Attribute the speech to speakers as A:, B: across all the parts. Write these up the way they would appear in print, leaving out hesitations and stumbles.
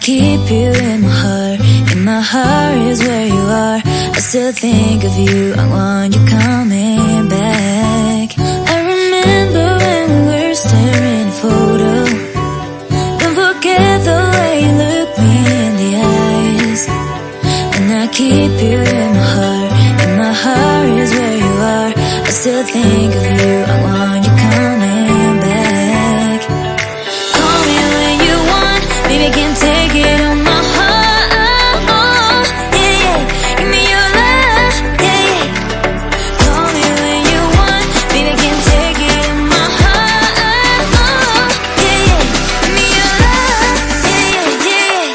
A: keep you in my heart. In my heart is where you are. I still think of you, I want you coming back. I remember when we were staring at a photo. Don't forget the way you look me in the eyes. And I keep you in my heart. In my heart is where you are. I still think of you, I want you coming back. Call me when you want, baby, I can't take it on my heart. Yeah, yeah, give me your love, yeah, yeah. Call me when you want, baby, I can't take it on my heart. Yeah, yeah, give me your love, yeah, yeah,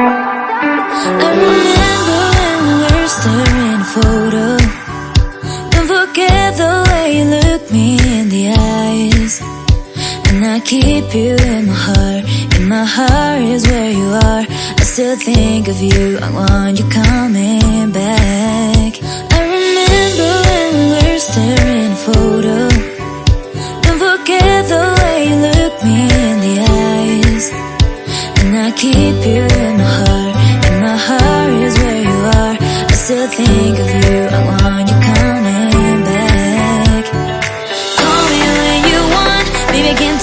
A: I remember when we were staring at a photo. Don't forget the way you look me in the eyes. And I keep you in my heart. In my heart is where you are. I still think of you, I want you coming back. I remember when we were staring at a photo. Don't forget the way you look me in the eyes. And I keep you in my heart. In my heart is where you are. I still think of you, I want you coming back. Call me when you want, baby, I can't